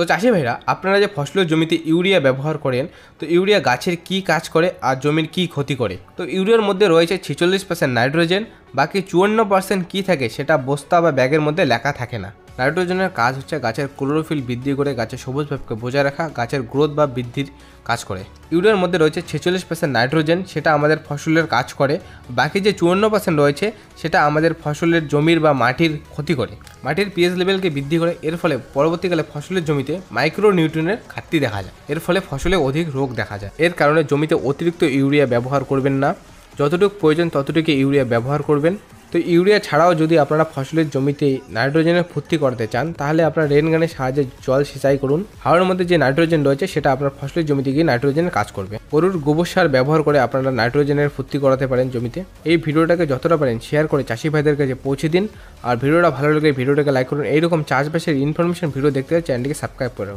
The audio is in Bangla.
তো চাষি ভাইরা, আপনারা যে ফসলের জমিতে ইউরিয়া ব্যবহার করেন, তো ইউরিয়া গাছের কি কাজ করে আর জমির কি ক্ষতি করে? তো ইউরিয়ার মধ্যে রয়েছে 46% নাইট্রোজেন, বাকি 54% কি থাকে সেটা বস্তা বা ব্যাগের মধ্যে লেখা থাকে না। নাইট্রোজেনের কাজ হচ্ছে গাছের ক্লোরোফিল বৃদ্ধি করে গাছের সবুজ ভাবকে বজায় রাখা, গাছের গ্রোথ বা বৃদ্ধির কাজ করে। ইউরিয়ার মধ্যে রয়েছে 46% নাইট্রোজেন, সেটা আমাদের ফসলের কাজ করে। বাকি যে 54% রয়েছে সেটা আমাদের ফসলের জমির বা মাটির ক্ষতি করে, মাটির পিএইচ লেভেলকে বৃদ্ধি করে। এর ফলে পরবর্তীকালে ফসলের জমিতে মাইক্রো নিউট্রিয়েন্টের ঘাটতি দেখা যায়, এর ফলে ফসলে অধিক রোগ দেখা যায়। এর কারণে জমিতে অতিরিক্ত ইউরিয়া ব্যবহার করবেন না, যতটুকু প্রয়োজন ততটুকু ইউরিয়া ব্যবহার করবেন। তো ইউরিয়া ছাড়াও যদি আপনারা ফসলের জমিতে নাইট্রোজেনের ভর্তি করতে চান, তাহলে আপনারা রেন গানের সাহায্যে জল সেচাই করুন। হাওয়ার মধ্যে যে নাইট্রোজেন রয়েছে সেটা আপনার ফসলের জমিতে গিয়ে নাইট্রোজেনের কাজ করবে। গরুর গোবর সার ব্যবহার করে আপনারা নাইট্রোজেনের ভর্তি করাতে পারেন জমিতে। এই ভিডিওটাকে যতটা পারেন শেয়ার করে চাষি ভাইদের কাছে পৌঁছে দিন। আর ভিডিওটা ভালো লাগলে ভিডিওটাকে লাইক করুন। এইরকম চাষবাসের ইনফরমেশন ভিডিও দেখতে চ্যানেলটিকে সাবস্ক্রাইব করে রাখুন।